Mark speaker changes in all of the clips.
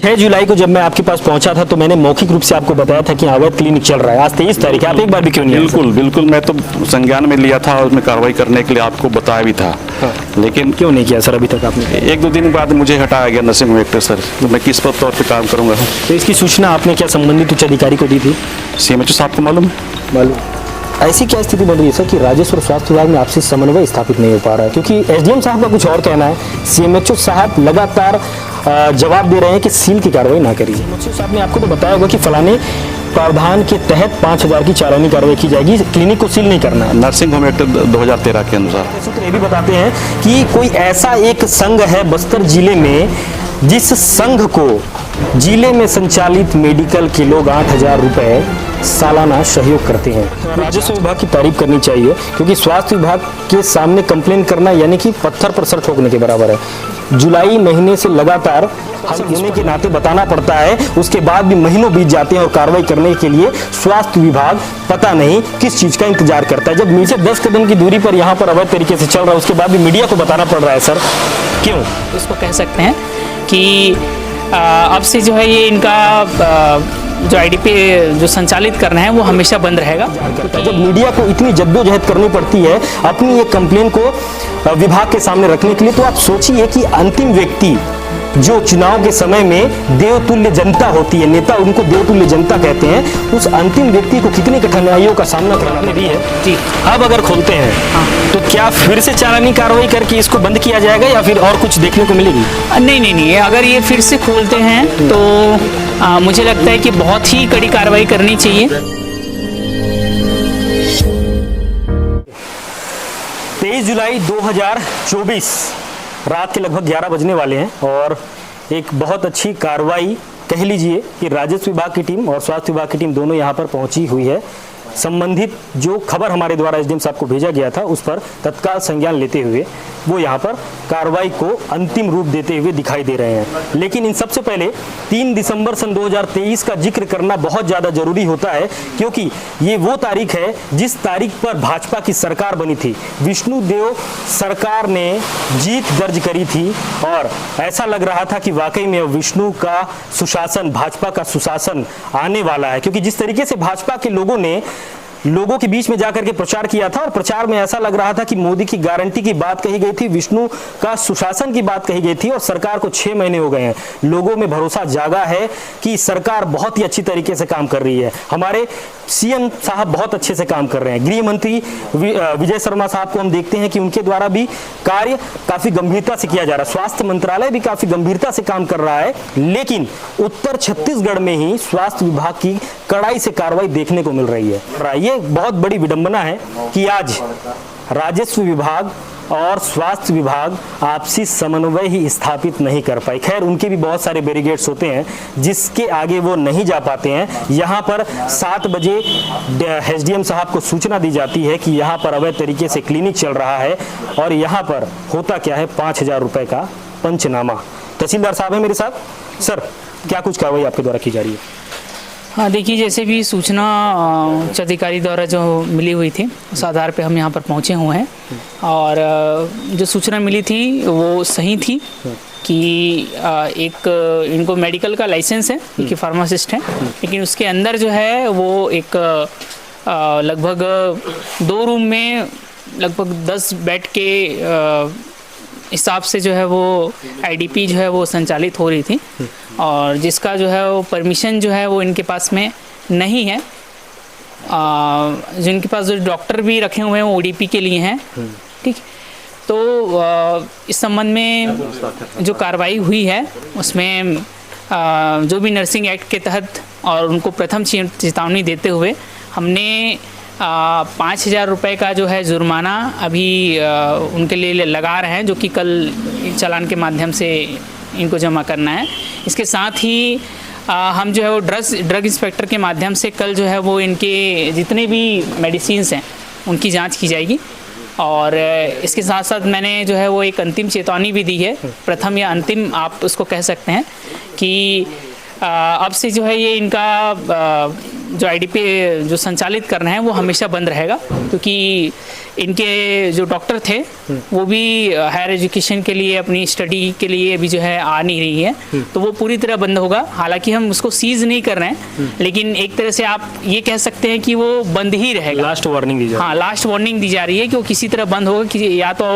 Speaker 1: 6 जुलाई को जब मैं आपके पास पहुंचा था तो मैंने मौखिक रूप से आपको बताया था कि अवैध क्लिनिक चल रहा है। आज 23 तारीख है, आप एक बार भी क्यों नहीं आए?
Speaker 2: बिल्कुल बिल्कुल, मैं तो संज्ञान में लिया था और उसमें कार्रवाई करने के लिए आपको बताया भी था।
Speaker 1: हाँ।
Speaker 2: लेकिन
Speaker 1: क्यों नहीं किया सर अभी तक आपने?
Speaker 2: 1-2 दिन बाद मुझे हटाया गया नर्सिंग होम एक्ट सर, तो मैं किस तौर पर काम करूँगा?
Speaker 1: तो इसकी सूचना आपने क्या संबंधित उच्च अधिकारी को दी थी?
Speaker 2: CMHO साहब को मालूम?
Speaker 1: ऐसी क्या स्थिति बन रही है सर कि राजस्व और स्वास्थ्य विभाग में आपसी समन्वय स्थापित नहीं हो पा रहा है? क्योंकि SDM साहब का कुछ और कहना है, CMHO साहब लगातार जवाब दे रहे हैं कि सील की कार्रवाई ना करिए। CMHO साहब ने आपको तो बताया होगा कि फलाने प्रावधान के तहत 5,000 की चालानी कार्रवाई की जाएगी, क्लिनिक को सील नहीं करना है।
Speaker 2: नर्सिंग होम एक्ट 2013 के अनुसार।
Speaker 1: सूत्र ये भी बताते हैं कि कोई ऐसा एक संघ है बस्तर जिले में जिस संघ को जिले में संचालित मेडिकल के लोग 8,000 रुपए सालाना सहयोग करते हैं। राजस्व विभाग की तारीफ करनी चाहिए, क्योंकि स्वास्थ्य विभाग के सामने कंप्लेन करना यानी कि पत्थर पर सर ठोकने के बराबर है। जुलाई महीने से लगातार होने के नाते बताना पड़ता है, उसके बाद भी महीनों बीत जाते हैं और कार्रवाई करने के लिए स्वास्थ्य विभाग पता नहीं किस चीज का इंतजार करता है। जब नीचे 10 कदम की दूरी पर यहाँ पर अवैध तरीके से चल रहा है, उसके बाद भी मीडिया को बताना पड़ रहा है। सर क्यों?
Speaker 3: इसको कह सकते हैं कि अब से जो है ये इनका जो IDP जो संचालित करना है वो हमेशा बंद रहेगा।
Speaker 1: जब मीडिया को इतनी जद्दोजहद करनी पड़ती है अपनी ये कंप्लेन को विभाग के सामने रखने के लिए, तो आप सोचिए कि अंतिम व्यक्ति जो चुनाव के समय में देवतुल्य जनता होती है, नेता उनको देवतुल्य जनता कहते हैं, उस अंतिम व्यक्ति को कितनी कठिनाइयों का सामना करना भी है।
Speaker 3: जी।
Speaker 1: अब अगर खोलते हैं तो क्या फिर से चालानी कार्रवाई करके इसको बंद किया जाएगा या फिर और कुछ देखने को मिलेगी?
Speaker 3: नहीं, अगर ये फिर से खोलते हैं तो मुझे लगता है कि बहुत ही कड़ी कार्रवाई करनी चाहिए।
Speaker 1: 23 जुलाई 2024 रात के लगभग 11 बजने वाले हैं और एक बहुत अच्छी कार्रवाई कह लीजिए कि राजस्व विभाग की टीम और स्वास्थ्य विभाग की टीम दोनों यहां पर पहुंची हुई है। संबंधित जो खबर हमारे द्वारा SDM साहब को भेजा गया था उस पर तत्काल संज्ञान लेते हुए वो यहाँ पर कार्रवाई को अंतिम रूप देते हुए दिखाई दे रहे हैं। लेकिन इन सबसे पहले 3 दिसंबर सन 2023 का जिक्र करना बहुत ज़्यादा जरूरी होता है, क्योंकि ये वो तारीख है जिस तारीख पर भाजपा की सरकार बनी थी। विष्णुदेव सरकार ने जीत दर्ज करी थी और ऐसा लग रहा था कि वाकई में विष्णु का सुशासन, भाजपा का सुशासन आने वाला है, क्योंकि जिस तरीके से भाजपा के लोगों ने लोगों के बीच में जाकर के प्रचार किया था और प्रचार में ऐसा लग रहा था कि मोदी की गारंटी की बात कही गई थी, विष्णु का सुशासन की बात कही गई थी और सरकार को 6 महीने हो गए हैं। लोगों में भरोसा जागा है कि सरकार बहुत ही अच्छी तरीके से काम कर रही है। हमारे CM साहब बहुत अच्छे से काम कर रहे हैं। गृह मंत्री विजय शर्मा साहब को हम देखते हैं कि उनके द्वारा भी कार्य काफी गंभीरता से किया जा रहा है। स्वास्थ्य मंत्रालय भी काफी गंभीरता से काम कर रहा है, लेकिन उत्तर छत्तीसगढ़ में ही स्वास्थ्य विभाग की कड़ाई से कार्रवाई देखने को मिल रही है। ये बहुत बड़ी विडंबना है कि आज राजस्व विभाग और स्वास्थ्य विभाग आपसी समन्वय ही स्थापित नहीं कर पाए। खैर, उनके भी बहुत सारे बैरिकेड्स होते हैं जिसके आगे वो नहीं जा पाते हैं। यहाँ पर 7 बजे SDM साहब को सूचना दी जाती है कि यहाँ पर अवैध तरीके से क्लिनिक चल रहा है और यहाँ पर होता क्या है, 5,000 रुपए का पंचनामा। तहसीलदार साहब है मेरे साथ। सर, क्या कुछ कार्रवाई आपके द्वारा की जा रही है?
Speaker 3: हाँ, देखिए, जैसे भी सूचना उच्च अधिकारी द्वारा जो मिली हुई थी उस आधार पे हम यहाँ पर पहुँचे हुए हैं और जो सूचना मिली थी वो सही थी कि एक इनको मेडिकल का लाइसेंस है, एक फार्मासिस्ट है, लेकिन उसके अंदर जो है वो एक लगभग 2 रूम में लगभग 10 बेड के हिसाब से जो है वो IDP जो है वो संचालित हो रही थी और जिसका जो है वो परमिशन जो है वो इनके पास में नहीं है। जिनके पास जो डॉक्टर भी रखे हुए हैं वो ODP के लिए हैं, ठीक। तो इस संबंध में जो कार्रवाई हुई है उसमें जो भी नर्सिंग एक्ट के तहत और उनको प्रथम चेतावनी देते हुए हमने 5,000 रुपये का जो है जुर्माना अभी उनके लिए लगा रहे हैं, जो कि कल चालान के माध्यम से इनको जमा करना है। इसके साथ ही हम जो है वो ड्रग इंस्पेक्टर के माध्यम से कल जो है वो इनके जितने भी मेडिसिन्स हैं उनकी जांच की जाएगी और इसके साथ साथ मैंने जो है वो एक अंतिम चेतावनी भी दी है, प्रथम या अंतिम आप उसको कह सकते हैं, कि अब से जो है ये इनका जो IDP जो संचालित करना है वो हमेशा बंद रहेगा, क्योंकि इनके जो डॉक्टर थे वो भी हायर एजुकेशन के लिए, अपनी स्टडी के लिए अभी जो है आ नहीं रही है, तो वो पूरी तरह बंद होगा। हालांकि हम उसको सीज नहीं कर रहे हैं, लेकिन एक तरह से आप ये कह सकते हैं कि वो बंद ही रहेगा।
Speaker 1: लास्ट वार्निंग दी जा रही है।
Speaker 3: हाँ, लास्ट वार्निंग दी जा रही है कि वो किसी तरह बंद होगा, कि या तो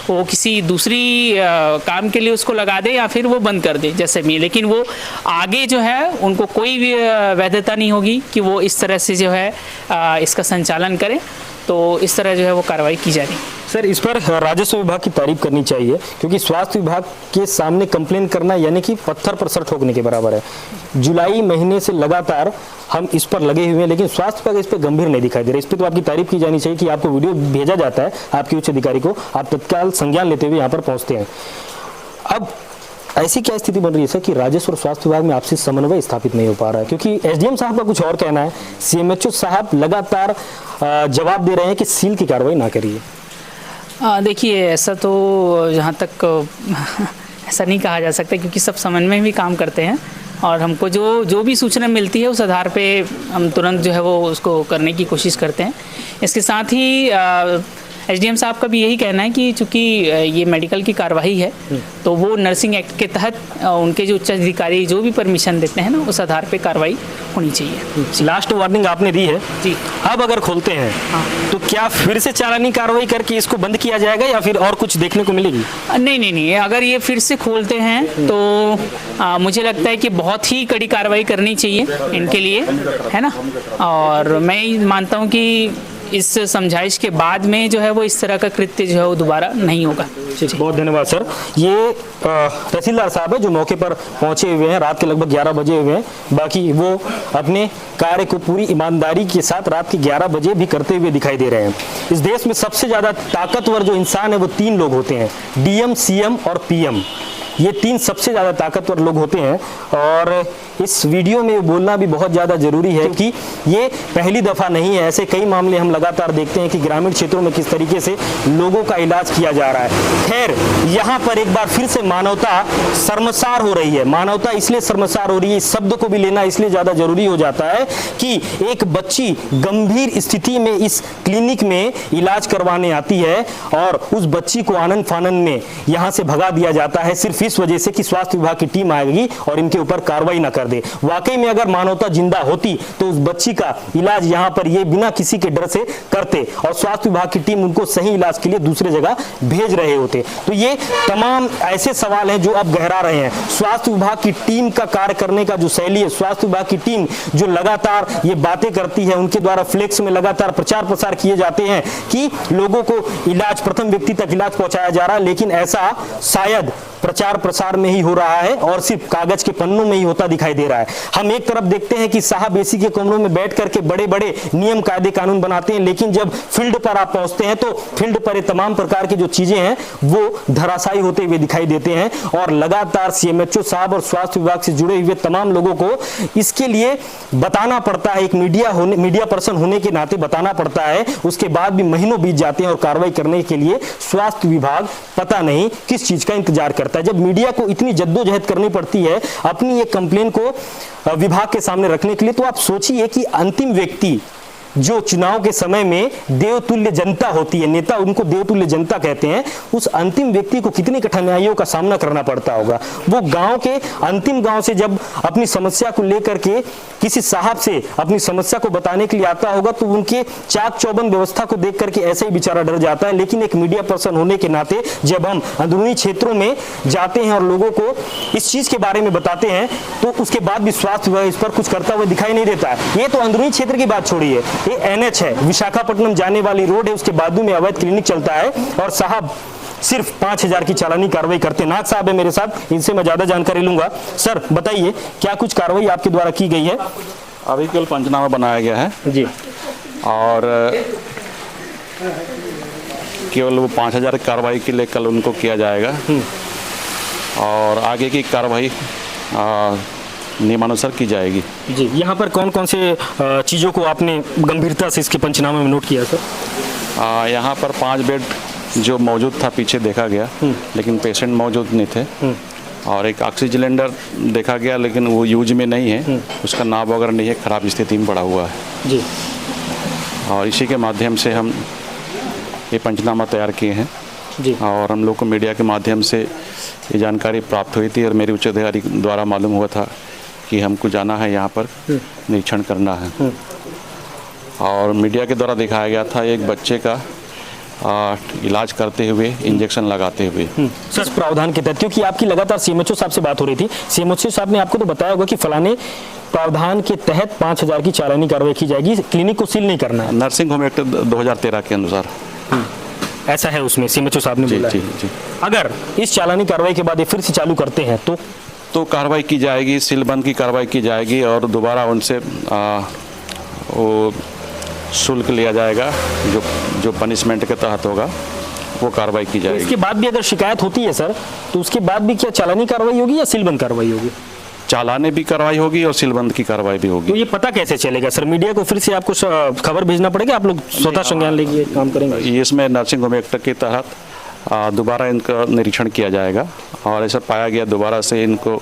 Speaker 3: वो किसी दूसरी काम के लिए उसको लगा दे या फिर वो बंद कर दे जैसे भी, लेकिन वो आगे जो है उनको कोई भी वैधता नहीं होगी कि वो इस तरह से जो है इसका संचालन करें। तो इस तरह जो है वो कार्रवाई की जा रही है।
Speaker 1: सर, इस पर राजस्व विभाग की तारीफ करनी चाहिए, क्योंकि स्वास्थ्य विभाग के सामने कंप्लेन करना यानी कि पत्थर पर सर ठोकने के बराबर है। जुलाई महीने से लगातार हम इस पर लगे हुए हैं, लेकिन स्वास्थ्य विभाग इस पर गंभीर नहीं दिखाई दे रहा। इस पर तो आपकी तारीफ की जानी चाहिए कि आपको वीडियो भेजा जाता है आपके उच्च अधिकारी को, आप तत्काल संज्ञान लेते हुए यहाँ पर पहुँचते हैं। अब ऐसी क्या स्थिति बन रही है सर कि राजस्व और स्वास्थ्य विभाग में आपसी समन्वय स्थापित नहीं हो पा रहा है? क्योंकि एसडीएम साहब का कुछ और कहना है, सीएमएचओ साहब लगातार जवाब दे रहे हैं कि सील की कार्रवाई ना करिए।
Speaker 3: देखिए, ऐसा तो जहाँ तक ऐसा नहीं कहा जा सकता, क्योंकि सब समन्वय में भी काम करते हैं और हमको जो भी सूचना मिलती है उस आधार पे हम तुरंत जो है वो उसको करने की कोशिश करते हैं। इसके साथ ही एसडीएम साहब का भी यही कहना है कि चूंकि ये मेडिकल की कार्रवाई है, तो वो नर्सिंग एक्ट के तहत उनके जो उच्च अधिकारी जो भी परमिशन देते हैं ना, उस आधार पे कार्रवाई होनी चाहिए।
Speaker 1: लास्ट वार्निंग आपने दी है
Speaker 3: जी।
Speaker 1: अब अगर खोलते हैं तो क्या फिर से चालानी कार्रवाई करके इसको बंद किया जाएगा या फिर और कुछ देखने को मिलेगी?
Speaker 3: नहीं, अगर ये फिर से खोलते हैं तो मुझे लगता है कि बहुत ही कड़ी कार्रवाई करनी चाहिए इनके लिए, है ना। और मैं मानता हूँ कि इस समझाइश के बाद में जो है वो इस तरह का कृत्य जो है वो दोबारा नहीं होगा।
Speaker 1: बहुत धन्यवाद सर। ये तहसीलदार साहब है जो मौके पर पहुंचे हुए हैं, रात के लगभग 11 बजे हुए हैं। बाकी वो अपने कार्य को पूरी ईमानदारी के साथ रात के 11 बजे भी करते हुए दिखाई दे रहे हैं। इस देश में सबसे ज़्यादा ताकतवर जो इंसान है वो 3 लोग होते हैं, डीएम, सीएम और पीएम। ये 3 सबसे ज़्यादा ताकतवर लोग होते हैं और इस वीडियो में बोलना भी बहुत ज़्यादा ज़रूरी है कि ये पहली दफ़ा नहीं है। ऐसे कई मामले हम लगातार देखते हैं कि ग्रामीण क्षेत्रों में किस तरीके से लोगों का इलाज किया जा रहा है। खैर, यहाँ पर एक बार फिर से मानवता शर्मसार हो रही है। मानवता इसलिए शर्मसार हो रही है, इस शब्द को भी लेना इसलिए ज़्यादा ज़रूरी हो जाता है कि एक बच्ची गंभीर स्थिति में इस क्लिनिक में इलाज करवाने आती है और उस बच्ची को आनंद फानंद में यहाँ से भगा दिया जाता है, सिर्फ इस वजह से कि स्वास्थ्य विभाग की टीम आएगी और इनके ऊपर कार्रवाई ना कर दे। वाकई में अगर मानवता जिंदा होती तो उस बच्ची का इलाज यहाँ पर ये बिना किसी के डर से करते और स्वास्थ्य विभाग की टीम उनको सही इलाज के लिए दूसरे जगह भेज रहे होते। तो ये तमाम ऐसे सवाल हैं जो अब गहरा रहे हैं। स्वास्थ्य विभाग की टीम का कार्य करने का जो शैली है, स्वास्थ्य विभाग की टीम जो लगातार ये बातें करती है, उनके द्वारा फ्लेक्स में लगातार प्रचार प्रसार किए जाते हैं कि लोगों को इलाज, प्रथम व्यक्ति तक इलाज पहुंचाया जा रहा है, लेकिन ऐसा शायद प्रचार प्रसार में ही हो रहा है और सिर्फ कागज के पन्नों में ही होता दिखाई दे रहा है। हम एक तरफ देखते हैं कि साहब एसी के कमरों में बैठ करके बड़े बड़े नियम कायदे कानून बनाते हैं, लेकिन जब फील्ड पर आप पहुंचते हैं तो फील्ड पर ये तमाम प्रकार की जो चीजें हैं वो धराशायी होते हुए दिखाई देते हैं। और लगातार सीएमएचओ साहब और स्वास्थ्य विभाग से जुड़े हुए तमाम लोगों को इसके लिए बताना पड़ता है, एक मीडिया पर्सन होने के नाते बताना पड़ता है। उसके बाद भी महीनों बीत जाते हैं और कार्रवाई करने के लिए स्वास्थ्य विभाग पता नहीं किस चीज का इंतजार करता है। जब मीडिया को इतनी जद्दोजहद करनी पड़ती है अपनी ये कंप्लेन को विभाग के सामने रखने के लिए, तो आप सोचिए कि अंतिम व्यक्ति जो चुनाव के समय में देवतुल्य जनता होती है, नेता उनको देवतुल्य जनता कहते हैं, उस अंतिम व्यक्ति को कितनी कठिनाइयों का सामना करना पड़ता होगा। वो गांव के अंतिम गांव से जब अपनी समस्या को लेकर के किसी साहब से अपनी समस्या को बताने के लिए आता होगा तो उनके चाक चौबंद व्यवस्था को देख करके ऐसे ही बेचारा डर जाता है। लेकिन एक मीडिया पर्सन होने के नाते जब हम अंदरूनी क्षेत्रों में जाते हैं और लोगों को इस चीज के बारे में बताते हैं तो उसके बाद भी स्वास्थ्य विभाग इस पर कुछ करता हुआ दिखाई नहीं देता है। ये तो अंदरूनी क्षेत्र की बात छोड़िए, ये एनएच है, विशाखापट्टनम जाने वाली रोड है, उसके बाजू में अवैध क्लिनिक चलता है और साहब सिर्फ 5000 की चालानी कार्रवाई करते। नाग साहब है मेरे साथ, इनसे मैं ज्यादा जानकारी लूंगा। सर बताइए क्या कुछ कार्रवाई आपके द्वारा की गई है?
Speaker 2: अभी कल पंचनामा बनाया गया है
Speaker 1: जी,
Speaker 2: और केवल वो 5000 की कार्रवाई के लिए कल उनको किया जाएगा और आगे की कार्रवाई नियमानुसार की जाएगी।
Speaker 1: जी, यहाँ पर कौन कौन से चीज़ों को आपने गंभीरता से इसके पंचनामे में नोट किया सर?
Speaker 2: यहाँ पर 5 बेड जो मौजूद था पीछे देखा गया, लेकिन पेशेंट मौजूद नहीं थे। और एक ऑक्सीजन सिलेंडर देखा गया लेकिन वो यूज में नहीं है, उसका नाप वगैरह नहीं है, ख़राब स्थिति में पड़ा हुआ है
Speaker 1: जी।
Speaker 2: और इसी के माध्यम से हम ये पंचनामा तैयार किए हैं
Speaker 1: जी।
Speaker 2: और हम लोग को मीडिया के माध्यम से ये जानकारी प्राप्त हुई थी और मेरी उच्च अधिकारी द्वारा मालूम हुआ था कि हमको जाना है यहाँ पर निरीक्षण करना है। और मीडिया के द्वारा दिखाया गया था एक बच्चे का इलाज करते हुए, इंजेक्शन लगाते हुए।
Speaker 1: सर, प्रावधान के तहत, क्योंकि आपकी लगातार सीएमएचओ साहब से बात हो रही थी, सीएमएचओ साहब ने आपको तो बताया होगा कि फलाने प्रावधान के तहत 5,000 की चालानी कार्रवाई की जाएगी, क्लिनिक को सील नहीं करना है।
Speaker 2: नर्सिंग होम एक्ट 2013 के अनुसार
Speaker 1: ऐसा है उसमें, सीएमएचओ साहब ने बोला।
Speaker 2: जी जी।
Speaker 1: अगर इस चालानी कार्रवाई के बाद ये फिर से चालू करते हैं तो
Speaker 2: कार्रवाई की जाएगी, सीलबंद की कार्रवाई की जाएगी और दोबारा उनसे वो शुल्क लिया जाएगा जो पनिशमेंट के तहत होगा, वो कार्रवाई की जाएगी।
Speaker 1: इसके बाद भी अगर शिकायत होती है सर, तो उसके बाद भी क्या चालानी कार्रवाई होगी या सीलबंद कार्रवाई होगी?
Speaker 2: चालाने भी कार्रवाई होगी और सीलबंद की कार्रवाई भी होगी।
Speaker 1: तो ये पता कैसे चलेगा सर? मीडिया को फिर से आपको खबर भेजना पड़ेगा, आप लोग स्वतः संज्ञान लेके काम करेंगे?
Speaker 2: इसमें नर्सिंग होम एक्ट के तहत दोबारा इनका निरीक्षण किया जाएगा और ऐसा पाया गया दोबारा से इनको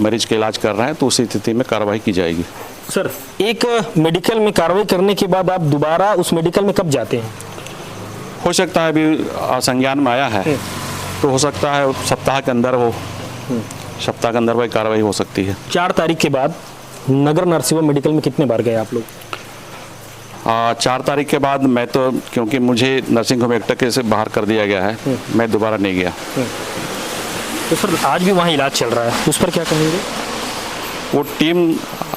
Speaker 2: मरीज का इलाज कर रहे हैं तो उसी स्थिति में कार्रवाई की जाएगी।
Speaker 1: सर, एक मेडिकल में कार्रवाई करने के बाद आप दोबारा उस मेडिकल में कब जाते हैं?
Speaker 2: हो सकता है अभी संज्ञान में आया है तो हो सकता है सप्ताह के अंदर वही कार्रवाई हो सकती है।
Speaker 1: 4 तारीख के बाद नगर नरसिंह मेडिकल में कितने बार गए आप लोग?
Speaker 2: 4 तारीख के बाद मैं तो, क्योंकि मुझे नर्सिंग होम एक्ट से बाहर कर दिया गया है, मैं दोबारा नहीं गया।
Speaker 1: तो सर, आज भी वहाँ इलाज चल रहा है, उस पर क्या कहेंगे?
Speaker 2: वो टीम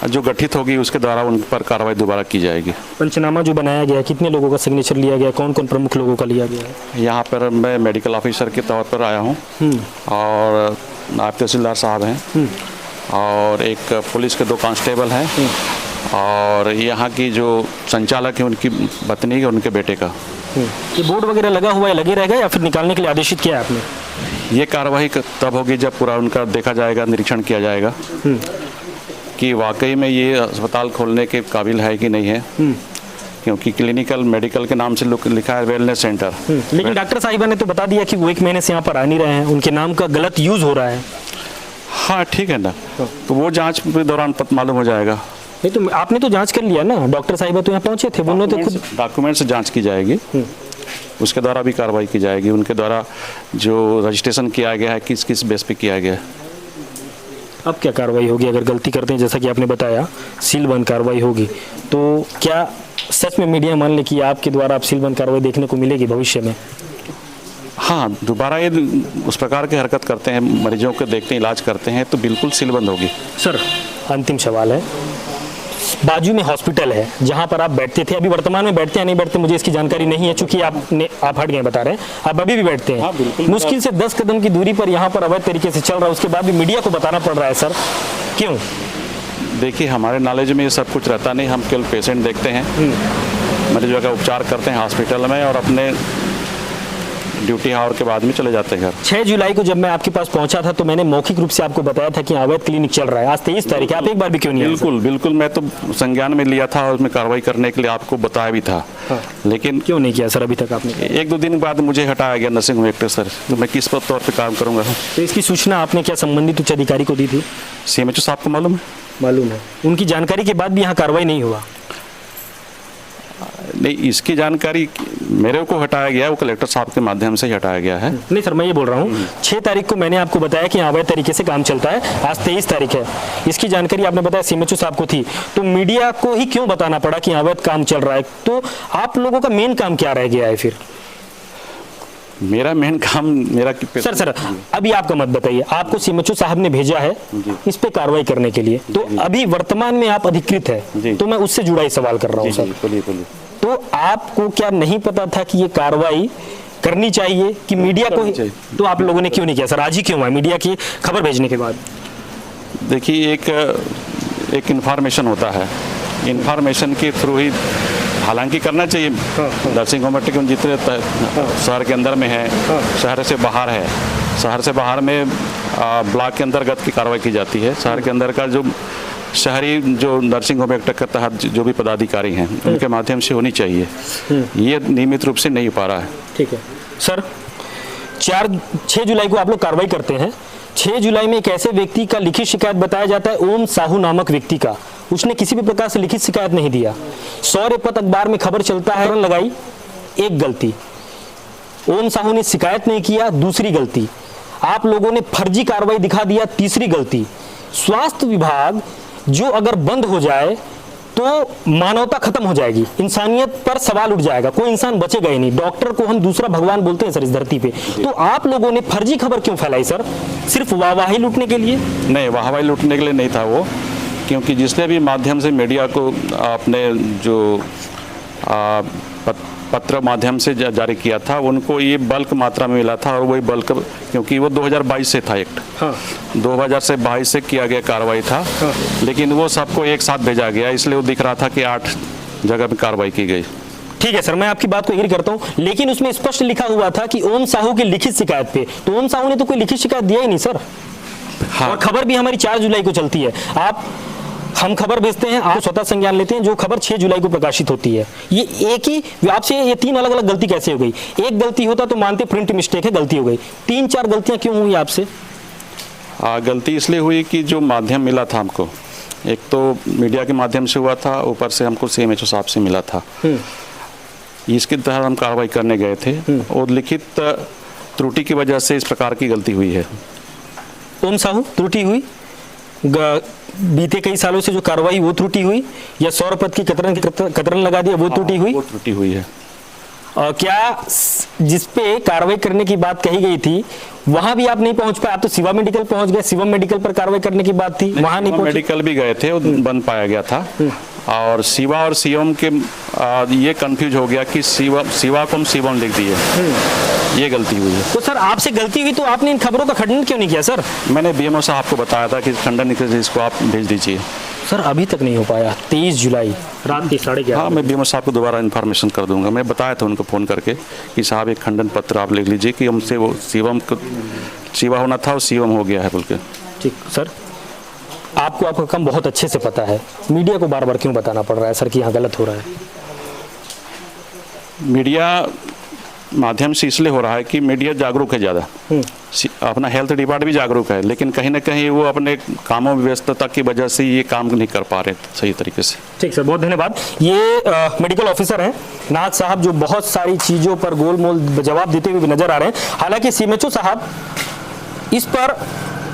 Speaker 2: जो गठित होगी उसके द्वारा उन पर कार्रवाई दोबारा की जाएगी।
Speaker 1: पंचनामा जो बनाया गया है, कितने लोगों का सिग्नेचर लिया गया, कौन कौन प्रमुख लोगों का लिया गया है?
Speaker 2: यहाँ पर मैं मेडिकल ऑफिसर के तौर पर आया हूँ और नायब तहसीलदार साहब हैं और एक पुलिस के 2 कांस्टेबल हैं और यहाँ की जो संचालक है उनकी पत्नी है, उनके बेटे का।
Speaker 1: ये बोर्ड वगैरह लगा हुआ है, लगे रहेगा या फिर निकालने के लिए आदेशित किया है आपने?
Speaker 2: ये कार्रवाई तब होगी जब पूरा उनका देखा जाएगा, निरीक्षण किया जाएगा कि वाकई में ये अस्पताल खोलने के काबिल है कि नहीं है, क्योंकि क्लिनिकल मेडिकल के नाम से लिखा है वेलनेस सेंटर।
Speaker 1: लेकिन डॉक्टर साहिबा ने तो बता दिया कि वो 1 महीने से यहाँ पर आ नहीं रहे हैं, उनके नाम का गलत यूज हो रहा है।
Speaker 2: हाँ ठीक है ना, तो वो जांच के दौरान मालूम हो जाएगा।
Speaker 1: नहीं तो आपने तो जांच कर लिया ना, डॉक्टर साहिबा तो यहाँ पहुंचे थे, उन्होंने तो खुद
Speaker 2: डॉक्यूमेंट से जांच की जाएगी, उसके द्वारा भी कार्रवाई की जाएगी। उनके द्वारा जो रजिस्ट्रेशन किया गया है किस किस बेस पे किया गया है।
Speaker 1: अब क्या कार्रवाई होगी अगर गलती करते हैं? जैसा कि आपने बताया सीलबंद कार्रवाई होगी, तो क्या सच में मीडिया मान ले कि आपके द्वारा आप सीलबंद कार्रवाई देखने को मिलेगी भविष्य में?
Speaker 2: हाँ, दोबारा ये उस प्रकार की हरकत करते हैं, मरीजों को देखते हैं, इलाज करते हैं तो बिल्कुल सीलबंद होगी।
Speaker 1: सर, अंतिम सवाल है, बाजू में हॉस्पिटल है जहां पर आप बैठते थे, अभी वर्तमान में बैठते हैं नहीं बैठते मुझे इसकी जानकारी नहीं है, चूंकि आप हट गए बता रहे हैं, आप अभी भी बैठते हैं।
Speaker 2: हाँ, बिल्कुल।
Speaker 1: मुश्किल से 10 कदम की दूरी पर यहाँ पर अवैध तरीके से चल रहा है, उसके बाद भी मीडिया को बताना पड़ रहा है सर, क्यों?
Speaker 2: देखिए, हमारे नॉलेज में ये सब कुछ रहता नहीं, हम केवल पेशेंट देखते हैं, मरीजों का उपचार करते हैं हॉस्पिटल में और अपने ड्यूटी आवर के बाद में चले जाते हैं घर।
Speaker 1: 6 जुलाई को जब मैं आपके पास पहुंचा था तो मैंने मौखिक रूप से आपको बताया था कि अवैध क्लिनिक चल रहा है। आज 23 तारीख है, आप एक बार भी क्यों नहीं आए?
Speaker 2: बिल्कुल, मैं तो संज्ञान में लिया था और उसमें कार्रवाई करने के लिए आपको बताया भी था।
Speaker 1: हाँ।
Speaker 2: लेकिन
Speaker 1: क्यों नहीं किया सर अभी तक आपने?
Speaker 2: 1-2 दिन बाद मुझे हटाया गया नर्सिंग होम एक्ट सर, तो मैं किस तौर पर काम करूँगा?
Speaker 1: तो इसकी सूचना आपने क्या संबंधित उच्च अधिकारी को दी थी?
Speaker 2: CMHO साहब को मालूम है?
Speaker 1: मालूम है। उनकी जानकारी के बाद भी यहाँ कार्रवाई नहीं हुआ?
Speaker 2: नहीं, इसकी जानकारी मेरे को हटाया गया, वो कलेक्टर साहब के माध्यम से ही हटाया गया है।
Speaker 1: नहीं सर, मैं ये बोल रहा हूँ 6 तारीख को मैंने आपको बताया कि अवैध तरीके से काम चलता है, आज 23 तारीख है, इसकी जानकारी आपने बताया CMHO साहब को थी, तो मीडिया को ही क्यों बताना पड़ा कि अवैध काम चल रहा है? तो आप लोगों का मेन काम क्या रह गया है फिर?
Speaker 2: मेरा मेन काम
Speaker 1: सर अभी आपका मत बताइए, आपको CMHO साहब ने भेजा है इस पे कार्रवाई करने के लिए, तो अभी वर्तमान में आप अधिकृत है, तो मैं उससे जुड़ा ही सवाल कर रहा हूँ सर। तो आपको क्या नहीं पता था कि ये कार्रवाई करनी चाहिए कि मीडिया को ही? तो आप लोगों ने क्यों नहीं किया सर? आज ही क्यों हुआ मीडिया की खबर भेजने के बाद?
Speaker 2: देखिए, एक इंफॉर्मेशन होता है, इंफॉर्मेशन के थ्रू ही हालांकि करना चाहिए। नर्सिंग होम एक्ट जितने शहर के अंदर में है, शहर से बाहर है, शहर से बाहर में ब्लॉक के अंतर्गत की कार्रवाई की जाती है। शहर के अंदर का जो शहरी जो नर्सिंग होम एक्ट के तहत जो भी पदाधिकारी हैं उनके माध्यम से होनी चाहिए, ये नियमित रूप से नहीं हो पा रहा है।
Speaker 1: ठीक है सर, 6 जुलाई को आप लोग कार्रवाई करते हैं। 6 जुलाई में एक ऐसे व्यक्ति का लिखित शिकायत बताया जाता है, ओम साहू नामक व्यक्ति का, उसने किसी भी प्रकार से लिखित शिकायत नहीं दिया। सौर्यपथ अखबार में खबर चलता है, लगाई एक गलती, ओम साहू ने शिकायत नहीं किया, दूसरी गलती, आप लोगों ने फर्जी कार्रवाई दिखा दिया, तीसरी गलती। स्वास्थ्य विभाग जो अगर बंद हो जाए तो मानवता खत्म हो जाएगी, इंसानियत पर सवाल उठ जाएगा, कोई इंसान बचेगा ही नहीं। डॉक्टर को हम दूसरा भगवान बोलते हैं सर इस धरती पे। तो आप लोगों ने फर्जी खबर क्यों फैलाई सर? सिर्फ वाहवाही लूटने के लिए?
Speaker 2: नहीं, वाहवाही लूटने के लिए नहीं था वो, क्योंकि जिसने भी माध्यम से मीडिया को आपने जो पत्र माध्यम से जारी किया था, उनको ये बल्क मात्रा में मिला था, और वही बल्क, क्योंकि वो 2022 से था एक्ट।
Speaker 1: हाँ।
Speaker 2: 2022 से किया गया कार्रवाई था।
Speaker 1: हाँ।
Speaker 2: लेकिन वो सबको एक साथ भेजा गया, इसलिए वो दिख रहा था कि 8 जगह पे कार्रवाई की गई।
Speaker 1: ठीक है सर, मैं आपकी बात को एग्री करता हूं, लेकिन उसमें स्पष्ट लिखा हुआ था कि ओम साहू की लिखित शिकायत पे, तो ओम साहू ने तो कोई लिखित शिकायत दिया ही नहीं सर।
Speaker 2: हाँ।
Speaker 1: और खबर भी हमारी 4 जुलाई को चलती है। हम खबर भेजते हैं, आप स्वतः संज्ञान लेते हैं, जो खबर 6 जुलाई को प्रकाशित होती है। ये एक ही, आपसे ये 3 अलग अलग गलती कैसे हो गई? एक गलती होता तो मानते प्रिंट मिस्टेक है, गलती हो गई, 3-4 गलतियां क्यों हुई आपसे?
Speaker 2: गलती इसलिए हुई कि जो माध्यम मिला था हमको, एक तो मीडिया के माध्यम से हुआ था, ऊपर से हमको CMHO साहब से मिला था। इसके तहत हम कार्रवाई करने गए थे, और लिखित त्रुटि की वजह से इस प्रकार की गलती हुई है।
Speaker 1: ओम साहू, त्रुटि हुई? बीते कई सालों से जो कार्रवाई वो त्रुटि हुई, या सौरपथ की कतरन लगा दिया वो त्रुटि हुई?
Speaker 2: वो त्रुटि हुई है।
Speaker 1: क्या जिसपे कार्रवाई करने की बात कही गई थी वहां भी आप नहीं पहुंच पाए? आप तो शिवा मेडिकल पहुंच गए, शिवम मेडिकल पर कार्रवाई करने की बात थी, वहां नहीं पहुंचे?
Speaker 2: मेडिकल भी गए थे, वो बंद पाया गया था। और शिवा और शिवम के ये कंफ्यूज हो गया कि शिवा को हम शिवम लिख दिए, ये गलती हुई है।
Speaker 1: तो सर आपसे गलती हुई तो आपने इन खबरों का खंडन क्यों नहीं किया सर?
Speaker 2: मैंने BMO साहब को बताया था कि खंडन निकल, इसको आप भेज दीजिए।
Speaker 1: सर अभी तक नहीं हो पाया। 23 जुलाई रात के 11:30।
Speaker 2: हाँ, मैं BMO साहब को दोबारा इन्फॉर्मेशन कर दूंगा। मैं बताया था उनको फ़ोन करके कि साहब एक खंडन पत्र आप लिख लीजिए कि हमसे वो शिवम को शिवा होना था और शिवम हो गया है बोल के।
Speaker 1: ठीक सर, आपको आपका काम बहुत अच्छे से पता है, मीडिया को बार बार क्यों बताना पड़ रहा है सर कि यहाँ गलत हो रहा है?
Speaker 2: मीडिया माध्यम से इसलिए हो रहा है कि मीडिया जागरूक है ज़्यादा, अपना हेल्थ डिपार्टमेंट भी जागरूक है, लेकिन कहीं ना कहीं वो अपने कामों व्यस्तता की वजह से ये काम नहीं कर पा रहे सही तरीके से।
Speaker 1: ठीक सर, बहुत धन्यवाद। ये मेडिकल ऑफिसर हैं नाथ साहब, जो बहुत सारी चीज़ों पर गोलमोल जवाब देते हुए भी नजर आ रहे हैं। हालांकि CMHO साहब इस पर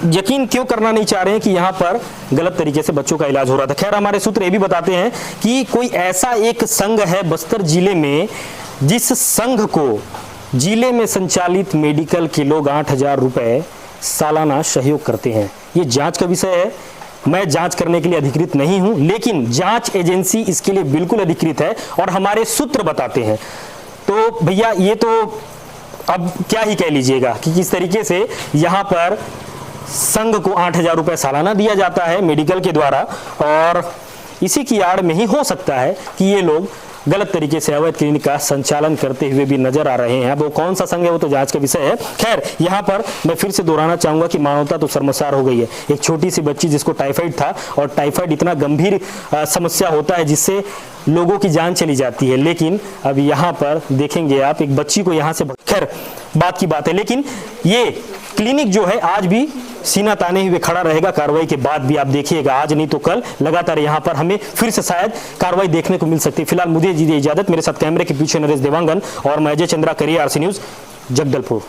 Speaker 1: यकीन क्यों करना नहीं चाह रहे हैं कि यहाँ पर गलत तरीके से बच्चों का इलाज हो रहा था। खैर, हमारे सूत्र ये भी बताते हैं कि कोई ऐसा एक संघ है बस्तर जिले में, जिस संघ को जिले में संचालित मेडिकल के लोग 8,000 रुपए सालाना सहयोग करते हैं। ये जांच का विषय है, मैं जांच करने के लिए अधिकृत नहीं हूं, लेकिन जांच एजेंसी इसके लिए बिल्कुल अधिकृत है और हमारे सूत्र बताते हैं। तो भैया ये तो अब क्या ही कह लीजिएगा कि किस तरीके से यहाँ पर संघ को 8,000 रुपए सालाना दिया जाता है मेडिकल के द्वारा, और इसी की आड़ में ही हो सकता है कि ये लोग गलत तरीके से अवैध क्लिनिक का संचालन करते हुए भी नजर आ रहे हैं। अब वो कौन सा संघ है वो तो जांच का विषय है। खैर, यहाँ पर मैं फिर से दोहराना चाहूंगा कि मानवता तो शर्मसार हो गई है। एक छोटी सी बच्ची जिसको टाइफाइड था, और टाइफाइड इतना गंभीर समस्या होता है जिससे लोगों की जान चली जाती है, लेकिन अब यहाँ पर देखेंगे आप एक बच्ची को यहाँ से, खैर बात की बात है, लेकिन ये क्लिनिक जो है आज भी सीना ताने हुए खड़ा रहेगा। कार्रवाई के बाद भी आप देखिएगा, आज नहीं तो कल लगातार यहाँ पर हमें फिर से शायद कार्रवाई देखने को मिल सकती है। फिलहाल मुझे दीजिए इजाजत। मेरे साथ कैमरे के पीछे नरेश देवांगन और मैं Ajay Chandra, career RC news, Jagdalpur.